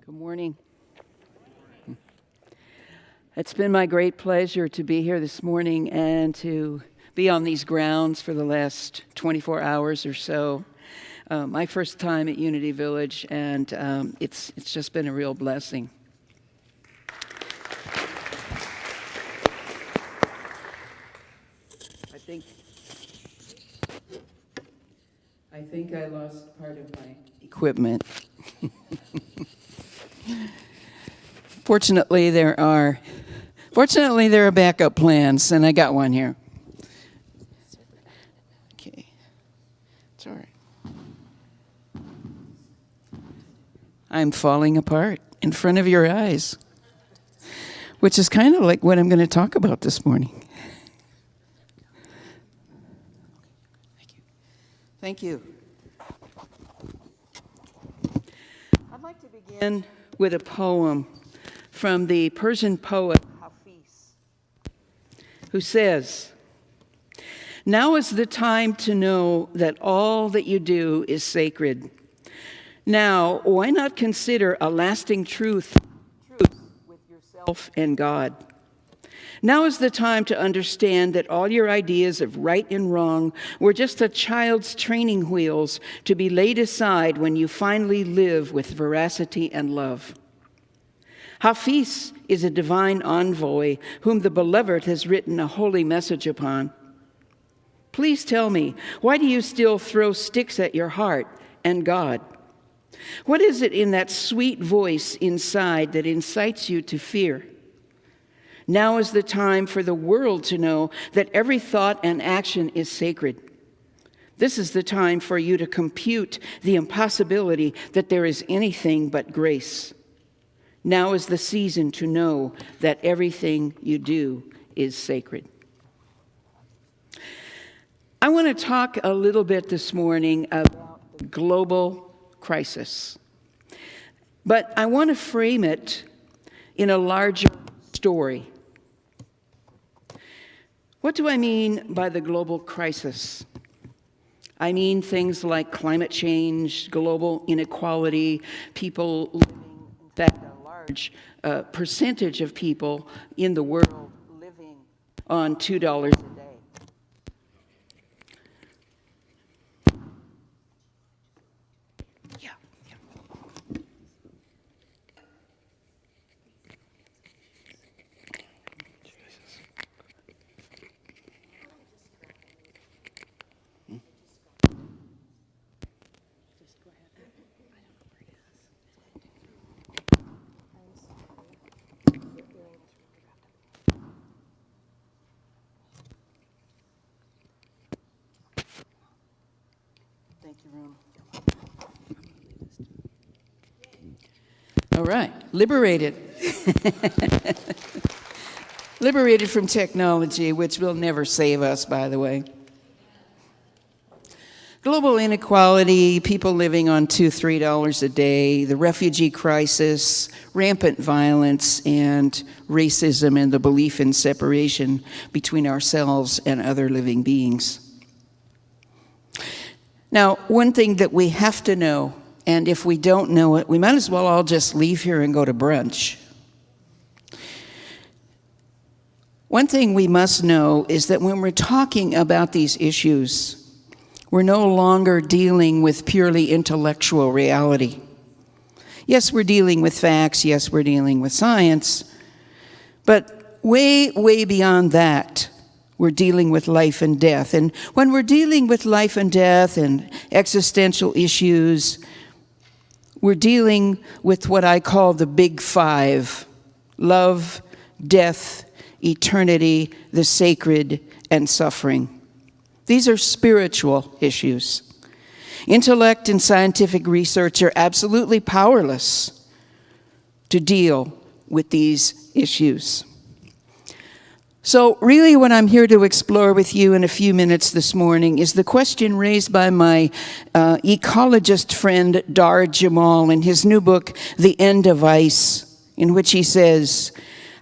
Good morning. It's been my great pleasure to be here this morning and to be on these grounds for the last 24 hours or so. My first time at Unity Village, and it's just been a real blessing. I think I lost part of my equipment. Fortunately, there are backup plans, and I got one here. Okay, it's all right. I'm falling apart in front of your eyes, which is kind of like what I'm going to talk about this morning. Thank you. I'd like to begin with a poem from the Persian poet Hafiz, who says, "Now is the time to know that all that you do is sacred. Now, why not consider a lasting truth with yourself and God? Now is the time to understand that all your ideas of right and wrong were just a child's training wheels to be laid aside when you finally live with veracity and love. Hafiz is a divine envoy whom the Beloved has written a holy message upon. Please tell me, why do you still throw sticks at your heart and God? What is it in that sweet voice inside that incites you to fear? Now is the time for the world to know that every thought and action is sacred. This is the time for you to compute the impossibility that there is anything but grace. Now is the season to know that everything you do is sacred." I want to talk a little bit this morning about the global crisis, but I want to frame it in a larger story. What do I mean by the global crisis? I mean things like climate change, global inequality, people living, in fact, a large percentage of people in the world living on $2 a day. All right, liberated. Liberated from technology, which will never save us, by the way. Global inequality, people living on $2, $3 a day, the refugee crisis, rampant violence, and racism, and the belief in separation between ourselves and other living beings. Now, one thing that we have to know, and if we don't know it, we might as well all just leave here and go to brunch. One thing we must know is that when we're talking about these issues, we're no longer dealing with purely intellectual reality. Yes, we're dealing with facts. Yes, we're dealing with science. But way, way beyond that, we're dealing with life and death. And when we're dealing with life and death and existential issues, we're dealing with what I call the big five: love, death, eternity, the sacred, and suffering. These are spiritual issues. Intellect and scientific research are absolutely powerless to deal with these issues. So really what I'm here to explore with you in a few minutes this morning is the question raised by my ecologist friend Dar Jamal in his new book, The End of Ice, in which he says,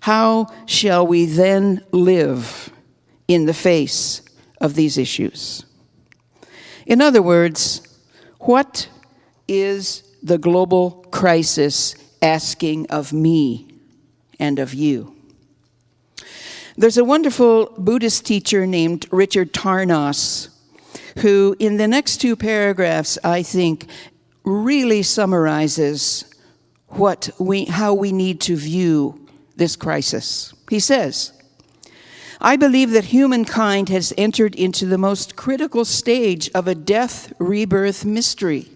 "How shall we then live in the face of these issues?" In other words, what is the global crisis asking of me and of you. There's a wonderful Buddhist teacher named Richard Tarnas who, in the next 2 paragraphs, I think, really summarizes how we need to view this crisis. He says, I believe that humankind has entered into the most critical stage of a death-rebirth mystery.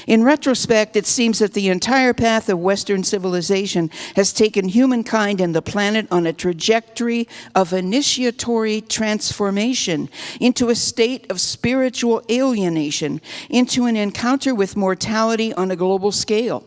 In retrospect, it seems that the entire path of Western civilization has taken humankind and the planet on a trajectory of initiatory transformation into a state of spiritual alienation, into an encounter with mortality on a global scale.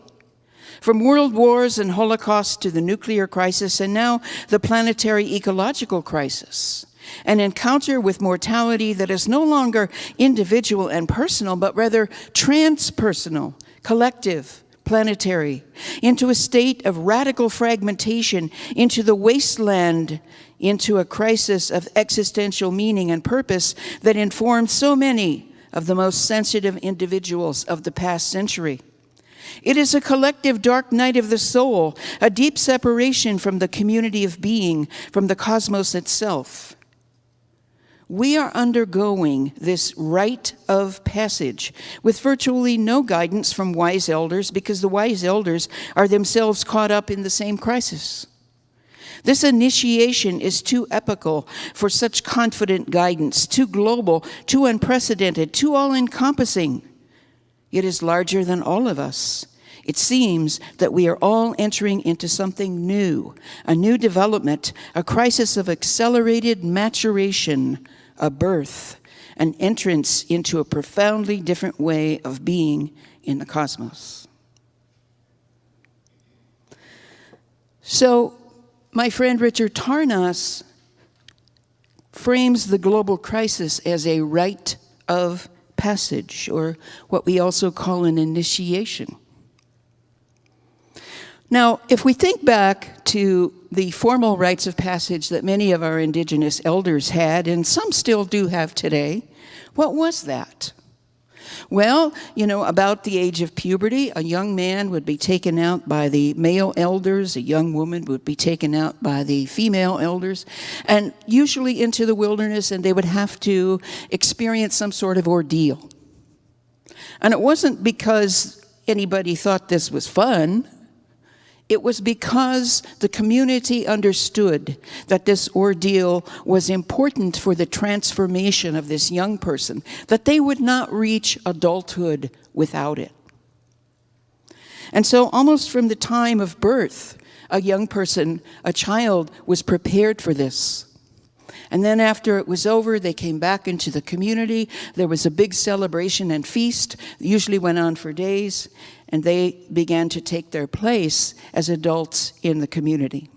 From world wars and holocausts to the nuclear crisis, and now the planetary ecological crisis. An encounter with mortality that is no longer individual and personal, but rather transpersonal, collective, planetary, into a state of radical fragmentation, into the wasteland, into a crisis of existential meaning and purpose that informed so many of the most sensitive individuals of the past century. It is a collective dark night of the soul, a deep separation from the community of being, from the cosmos itself. We are undergoing this rite of passage with virtually no guidance from wise elders, because the wise elders are themselves caught up in the same crisis. This initiation is too epical for such confident guidance, too global, too unprecedented, too all-encompassing. It is larger than all of us. It seems that we are all entering into something new, a new development, a crisis of accelerated maturation, a birth, an entrance into a profoundly different way of being in the cosmos. So, my friend Richard Tarnas frames the global crisis as a rite of passage, or what we also call an initiation. Now, if we think back to the formal rites of passage that many of our indigenous elders had, and some still do have today, what was that? Well, about the age of puberty, a young man would be taken out by the male elders, a young woman would be taken out by the female elders, and usually into the wilderness, and they would have to experience some sort of ordeal. And it wasn't because anybody thought this was fun. It was because the community understood that this ordeal was important for the transformation of this young person, that they would not reach adulthood without it. And so almost from the time of birth, a young person, a child, was prepared for this. And then after it was over, they came back into the community. There was a big celebration and feast, usually went on for days, and they began to take their place as adults in the community.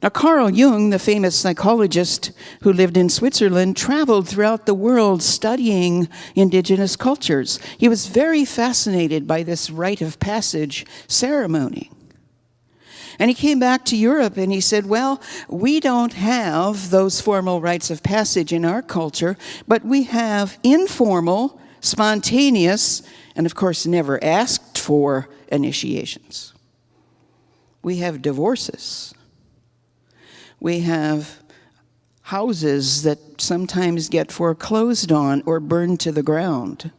Now, Carl Jung, the famous psychologist who lived in Switzerland, traveled throughout the world studying indigenous cultures. He was very fascinated by this rite of passage ceremony. And he came back to Europe and he said, well, we don't have those formal rites of passage in our culture, but we have informal, spontaneous, and of course never asked for initiations. We have divorces. We have houses that sometimes get foreclosed on or burned to the ground.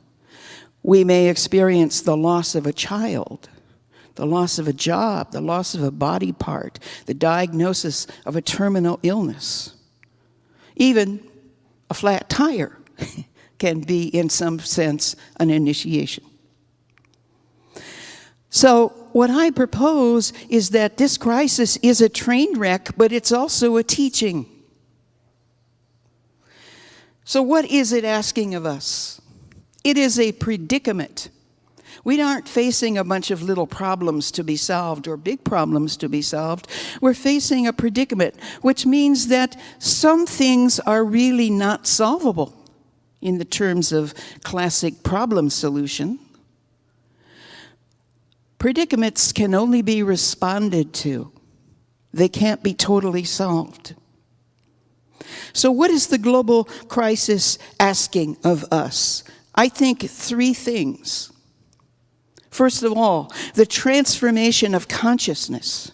We may experience the loss of a child, the loss of a job, the loss of a body part, the diagnosis of a terminal illness. Even a flat tire can be, in some sense, an initiation. So what I propose is that this crisis is a train wreck, but it's also a teaching. So what is it asking of us? It is a predicament. We aren't facing a bunch of little problems to be solved or big problems to be solved. We're facing a predicament, which means that some things are really not solvable in the terms of classic problem solution. Predicaments can only be responded to. They can't be totally solved. So what is the global crisis asking of us? I think three things. First of all, the transformation of consciousness,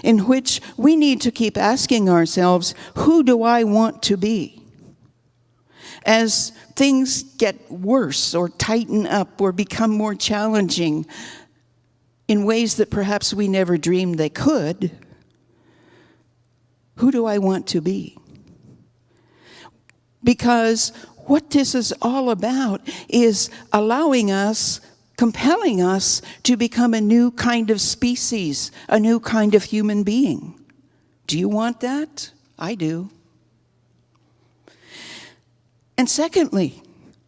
in which we need to keep asking ourselves, who do I want to be? As things get worse or tighten up or become more challenging in ways that perhaps we never dreamed they could, who do I want to be? Because what this is all about is allowing us, compelling us to become a new kind of species, a new kind of human being. Do you want that? I do. And secondly,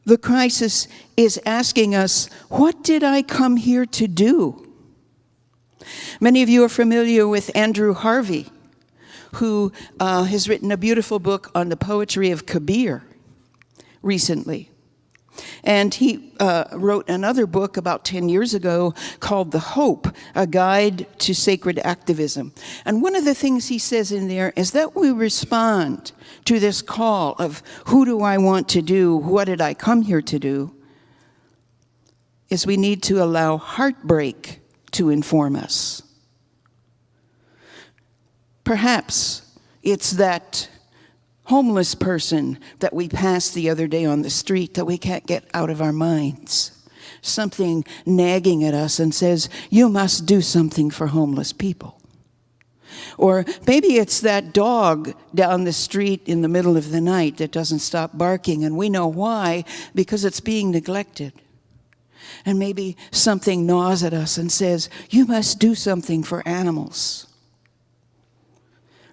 the crisis is asking us, what did I come here to do? Many of you are familiar with Andrew Harvey, who has written a beautiful book on the poetry of Kabir recently. And he wrote another book about 10 years ago called The Hope, A Guide to Sacred Activism. And one of the things he says in there is that we respond to this call of who do I want to do, what did I come here to do, is we need to allow heartbreak to inform us. Perhaps it's that homeless person that we passed the other day on the street that we can't get out of our minds. Something nagging at us and says, you must do something for homeless people. Or maybe it's that dog down the street in the middle of the night that doesn't stop barking, and we know why, because it's being neglected. And maybe something gnaws at us and says, you must do something for animals.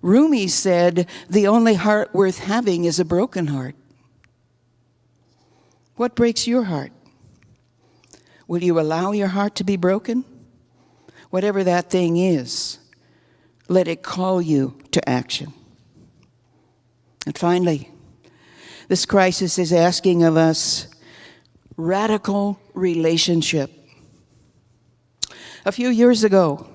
Rumi said, the only heart worth having is a broken heart. What breaks your heart? Will you allow your heart to be broken? Whatever that thing is, let it call you to action. And finally, this crisis is asking of us radical relationship. A few years ago,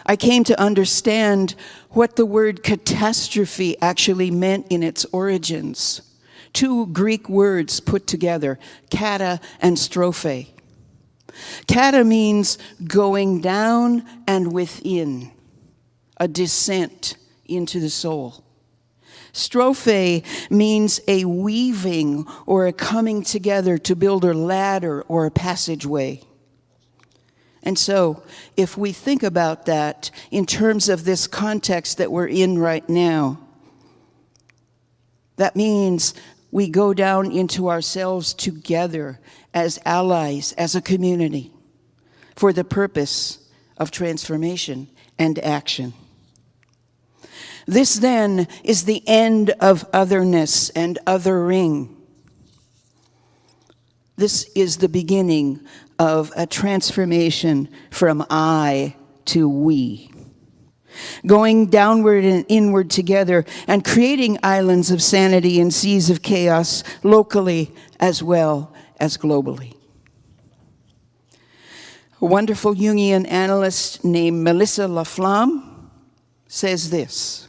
I came to understand what the word catastrophe actually meant in its origins. Two Greek words put together, kata and strophe. Kata means going down and within, a descent into the soul. Strophe means a weaving or a coming together to build a ladder or a passageway. And so, if we think about that in terms of this context that we're in right now, that means we go down into ourselves together as allies, as a community, for the purpose of transformation and action. This then is the end of otherness and othering. This is the beginning of a transformation from I to we. Going downward and inward together and creating islands of sanity and seas of chaos locally as well as globally. A wonderful Jungian analyst named Melissa Laflamme says this: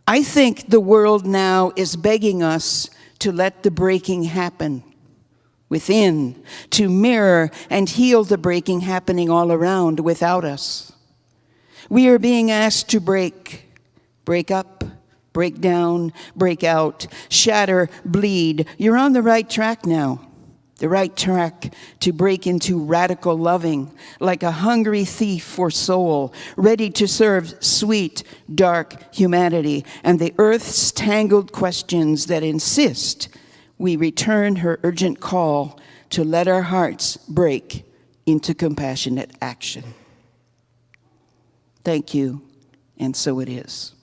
I think the world now is begging us to let the breaking happen within, to mirror and heal the breaking happening all around without us. We are being asked to break up, break down, break out, shatter, bleed. You're on the right track now. The right track to break into radical loving, like a hungry thief for soul, ready to serve sweet, dark humanity and the earth's tangled questions that insist we return her urgent call to let our hearts break into compassionate action. Thank you, and so it is.